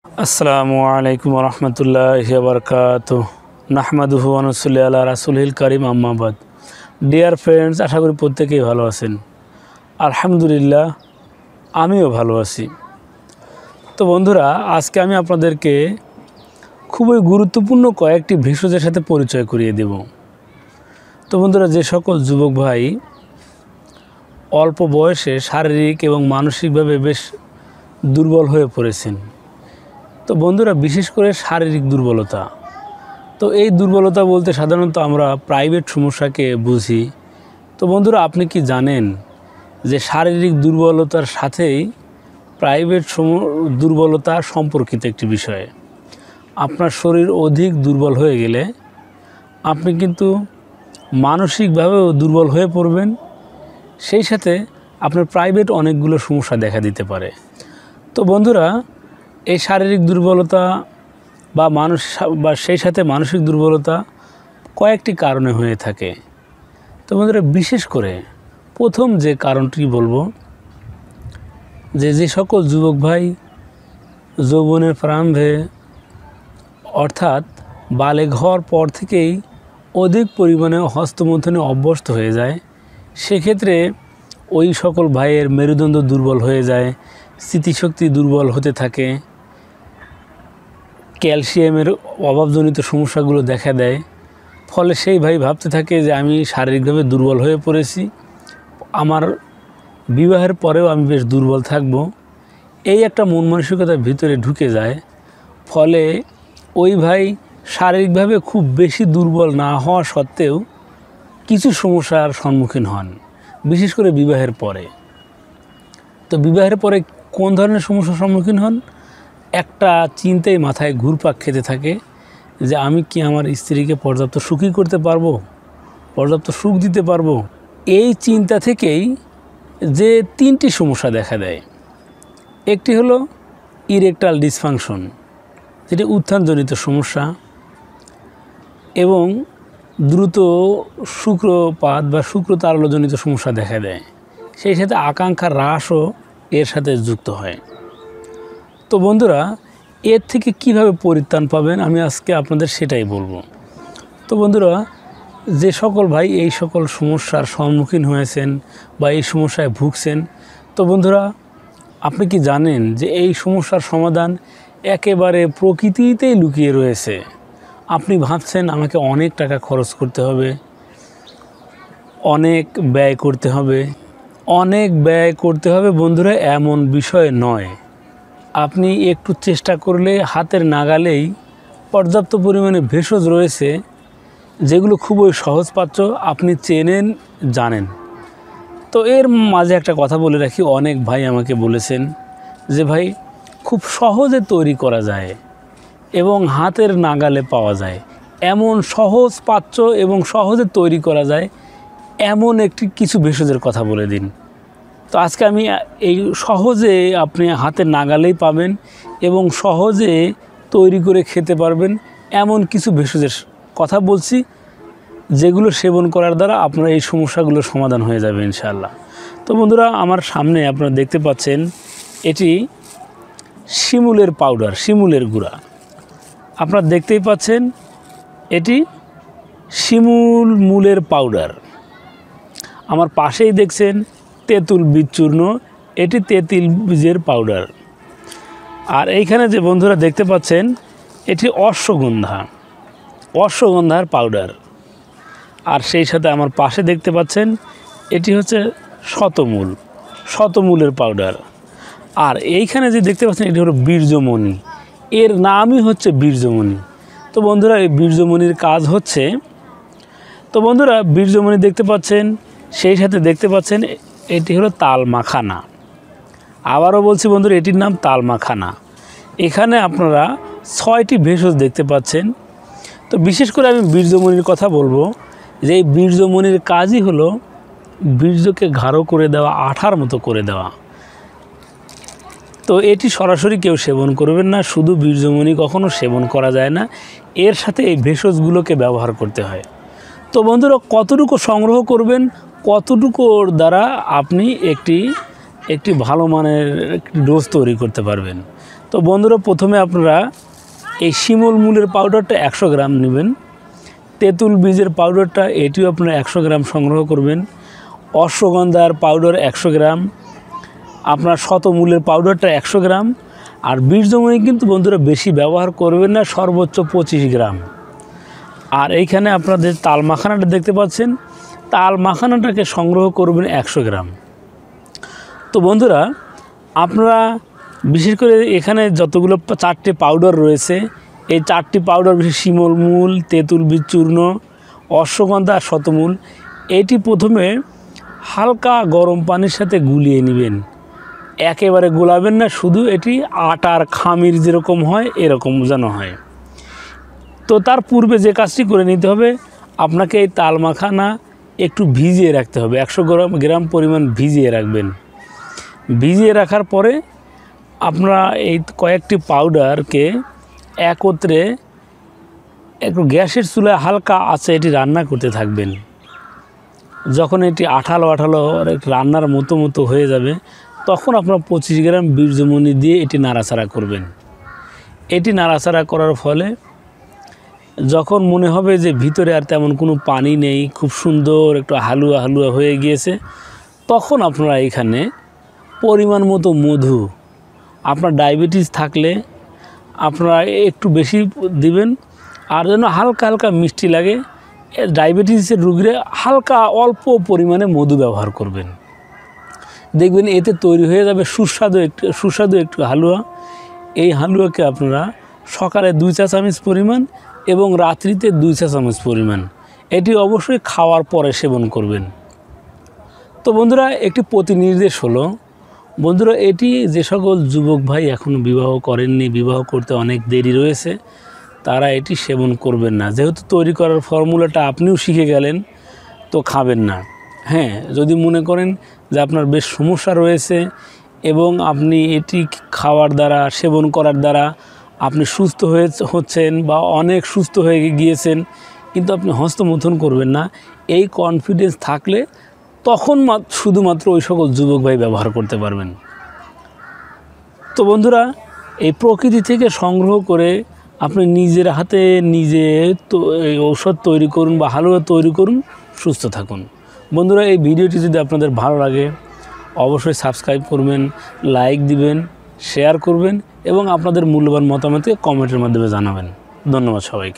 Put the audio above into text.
আসসালামু আলাইকুম রহমতুল্লাহি ওয়া বারাকাতুহু নাহমাদুহু ওয়া নুসাল্লি আলা রাসূলিল কারীম আম্মা বাদ। ডিয়ার ফ্রেন্ডস, আশা করি প্রত্যেকেই ভালো আছেন। আলহামদুলিল্লাহ, আমিও ভালো আছি। তো বন্ধুরা, আজকে আমি আপনাদেরকে খুবই গুরুত্বপূর্ণ কয়েকটি ভেষজের সাথে পরিচয় করিয়ে দেব। তো বন্ধুরা, যে সকল যুবক ভাই অল্প বয়সে শারীরিক এবং মানসিকভাবে বেশ দুর্বল হয়ে পড়েছেন, তো বন্ধুরা বিশেষ করে শারীরিক দুর্বলতা, তো এই দুর্বলতা বলতে সাধারণত আমরা প্রাইভেট সমস্যাকে বুঝি। তো বন্ধুরা, আপনি কি জানেন যে শারীরিক দুর্বলতার সাথেই প্রাইভেট দুর্বলতা সম্পর্কিত একটি বিষয়। আপনার শরীর অধিক দুর্বল হয়ে গেলে আপনি কিন্তু মানসিকভাবেও দুর্বল হয়ে পড়বেন, সেই সাথে আপনার প্রাইভেট অনেকগুলো সমস্যা দেখা দিতে পারে। তো বন্ধুরা, এই শারীরিক দুর্বলতা বা সেই সাথে মানসিক দুর্বলতা কয়েকটি কারণে হয়ে থাকে। তো বন্ধুরা, বিশেষ করে প্রথম যে কারণটি বলবো, যে সকল যুবক ভাই যৌবনের প্রারম্ভে অর্থাৎ বালেগ হওয়ার পর থেকেই অধিক পরিমাণে হস্তমৈথুনে অভ্যস্ত হয়ে যায়, সেক্ষেত্রে ওই সকল ভাইয়ের মেরুদণ্ড দুর্বল হয়ে যায়, স্মৃতিশক্তি দুর্বল হতে থাকে, ক্যালসিয়ামের অভাবজনিত সমস্যাগুলো দেখা দেয়। ফলে সেই ভাই ভাবতে থাকে যে আমি শারীরিকভাবে দুর্বল হয়ে পড়েছি, আমার বিবাহের পরেও আমি বেশ দুর্বল থাকব, এই একটা মন মানসিকতার ভিতরে ঢুকে যায়। ফলে ওই ভাই শারীরিকভাবে খুব বেশি দুর্বল না হওয়া সত্ত্বেও কিছু সমস্যার সম্মুখীন হন, বিশেষ করে বিবাহের পরে। তো বিবাহের পরে কোন ধরনের সমস্যার সম্মুখীন হন? একটা চিন্তাই মাথায় ঘুরপাক খেতে থাকে যে আমি কি আমার স্ত্রীকে পর্যাপ্ত সুখী করতে পারবো, পর্যাপ্ত সুখ দিতে পারবো। এই চিন্তা থেকেই যে তিনটি সমস্যা দেখা দেয়। একটি হলো ইরেকটাল ডিসফাংশন, যেটি উত্থানজনিত সমস্যা, এবং দ্রুত শুক্রপাত বা শুক্রতারল্যজনিত সমস্যা দেখা দেয়, সেই সাথে আকাঙ্ক্ষার হ্রাসও এর সাথে যুক্ত হয়। তো বন্ধুরা, এর থেকে কিভাবে পরিত্রাণ পাবেন আমি আজকে আপনাদের সেটাই বলবো। তো বন্ধুরা, যে সকল ভাই এই সকল সমস্যার সম্মুখীন হয়েছেন বা এই সমস্যায় ভুগছেন, তো বন্ধুরা আপনি কি জানেন যে এই সমস্যার সমাধান একেবারে প্রকৃতিতেই লুকিয়ে রয়েছে। আপনি ভাবছেন আমাকে অনেক টাকা খরচ করতে হবে, অনেক ব্যয় করতে হবে। বন্ধুরা, এমন বিষয় নয়। আপনি একটু চেষ্টা করলে হাতের নাগালেই পর্যাপ্ত পরিমাণে ভেষজ রয়েছে, যেগুলো খুবই সহজপাচ্য, আপনি চেনেন, জানেন। তো এর মাঝে একটা কথা বলে রাখি, অনেক ভাই আমাকে বলেছেন যে ভাই খুব সহজে তৈরি করা যায় এবং হাতের নাগালে পাওয়া যায়, এমন সহজপাচ্য এবং সহজে তৈরি করা যায় এমন কিছু ভেষজের কথা বলে দিন। তো আজকে আমি এই সহজে আপনি হাতের নাগালেই পাবেন এবং সহজে তৈরি করে খেতে পারবেন এমন কিছু ভেষজের কথা বলছি, যেগুলো সেবন করার দ্বারা আপনার এই সমস্যাগুলোর সমাধান হয়ে যাবে ইনশাআল্লাহ। তো বন্ধুরা, আমার সামনে আপনারা দেখতে পাচ্ছেন এটি শিমুলের পাউডার, শিমুলের গুঁড়া। আপনারা দেখতেই পাচ্ছেন এটি মূলের পাউডার। আমার পাশেই দেখছেন তেঁতুল বীজ চূর্ণ, এটি তেঁতুল বীজের পাউডার। আর এইখানে যে বন্ধুরা দেখতে পাচ্ছেন এটি অশ্বগন্ধার পাউডার। আর সেই সাথে আমার পাশে দেখতে পাচ্ছেন এটি হচ্ছে শতমূলের পাউডার। আর এইখানে যে দেখতে পাচ্ছেন এটি হলো বীর্যমণি, এর নামই হচ্ছে বীর্যমণি। তো বন্ধুরা, এই বীর্যমণির কাজ হচ্ছে, তো বন্ধুরা বীর্যমণি দেখতে পাচ্ছেন, সেই সাথে দেখতে পাচ্ছেন এটি হলো তালমাখানা। আবারও বলছি বন্ধুরা, এটির নাম তালমাখানা। এখানে আপনারা 6টি ভেষজ দেখতে পাচ্ছেন। তো বিশেষ করে আমি বীর্যমণির কথা বলবো, যে এই বীর্যমণির কাজই হলো বীর্যকে গাঢ় করে দেওয়া, আঠার মতো করে দেওয়া। তো এটি সরাসরি কেউ সেবন করবেন না, শুধু বীর্যমণি কখনো সেবন করা যায় না, এর সাথে এই ভেষজগুলোকে ব্যবহার করতে হয়। তো বন্ধুরা, কতটুকু সংগ্রহ করবেন, কতটুকুর দ্বারা আপনি একটি ভালো মানের ডোজ তৈরি করতে পারবেন। তো বন্ধুরা, প্রথমে আপনারা এই শিমুল মূলের পাউডারটা 100 গ্রাম নেবেন। তেঁতুল বীজের পাউডারটা এটিও আপনারা 100 গ্রাম সংগ্রহ করবেন। অশ্বগন্ধার পাউডার 100 গ্রাম, আপনার শতমূলের পাউডারটা 100 গ্রাম। আর বীর্যমণি কিন্তু বন্ধুরা বেশি ব্যবহার করবেন না, সর্বোচ্চ 25 গ্রাম। আর এইখানে আপনাদের তাল মাখানাটা দেখতে পাচ্ছেন, তাল মাখানাটাকে সংগ্রহ করবেন 100 গ্রাম। তো বন্ধুরা, আপনারা বিশেষ করে এখানে যতগুলো 4টে পাউডার রয়েছে, এই 4টি পাউডার বিশেষ শিমুল মূল, তেঁতুল বীজ চূর্ণ, অশ্বগন্ধা আর শতমূল, এটি প্রথমে হালকা গরম পানির সাথে গুলিয়ে নেবেন। একেবারে গোলাবেন না, শুধু এটি আটার খামির যেরকম হয় এরকম যেন হয়। তো তার পূর্বে যে কাজটি করে নিতে হবে, আপনাকে এই তাল মাখানা একটু ভিজিয়ে রাখতে হবে। 100 গ্রাম পরিমাণ ভিজিয়ে রাখবেন। ভিজিয়ে রাখার পরে আপনারা এই কয়েকটি পাউডারকে একত্রে একটু গ্যাসের চুলায় হালকা আঁচে এটি রান্না করতে থাকবেন। যখন এটি আঠালো আঠালো রান্নার মতো হয়ে যাবে, তখন আপনারা 25 গ্রাম বীর্যমণি দিয়ে এটি নাড়াচাড়া করবেন। এটি নাড়াচাড়া করার ফলে যখন মনে হবে যে ভিতরে আর তেমন কোনো পানি নেই, খুব সুন্দর একটু হালুয়া হালুয়া হয়ে গিয়েছে, তখন আপনারা এখানে পরিমাণ মতো মধু, আপনার ডায়াবেটিস থাকলে আপনারা একটু বেশি দিবেন। আর যেন হালকা হালকা মিষ্টি লাগে, ডায়াবেটিসের রোগীরা হালকা অল্প পরিমাণে মধু ব্যবহার করবেন। দেখবেন এতে তৈরি হয়ে যাবে সুস্বাদু একটু হালুয়া। এই হালুয়াকে আপনারা সকালে 2 চা চামচ পরিমাণ এবং রাত্রিতে 2 চা চামচ পরিমাণ, এটি অবশ্যই খাওয়ার পরে সেবন করবেন। তো বন্ধুরা, একটি প্রতিনির্দেশ হলো, বন্ধুরা এটি যে সকল যুবক ভাই এখনও বিবাহ করেননি, বিবাহ করতে অনেক দেরি রয়েছে, তারা এটি সেবন করবেন না। যেহেতু তৈরি করার ফর্মুলাটা আপনিও শিখে গেলেন, তো খাবেন না। হ্যাঁ, যদি মনে করেন যে আপনার বেশ সমস্যা রয়েছে এবং আপনি এটি খাওয়ার দ্বারা, সেবন করার দ্বারা আপনি সুস্থ হচ্ছেন বা অনেক সুস্থ হয়ে গিয়েছেন, কিন্তু আপনি হস্তমৈথুন করবেন না, এই কনফিডেন্স থাকলে তখন শুধুমাত্র ওই সকল যুবক ভাই ব্যবহার করতে পারবেন। তো বন্ধুরা, এই প্রকৃতি থেকে সংগ্রহ করে আপনি নিজের হাতে নিজে এই ঔষধ তৈরি করুন বা হালুয়া তৈরি করুন, সুস্থ থাকুন। বন্ধুরা, এই ভিডিওটি যদি আপনাদের ভালো লাগে অবশ্যই সাবস্ক্রাইব করবেন, লাইক দিবেন, শেয়ার করবেন এবং আপনাদের মূল্যবান মতামতকে কমেন্টের মাধ্যমে জানাবেন। ধন্যবাদ সবাইকে।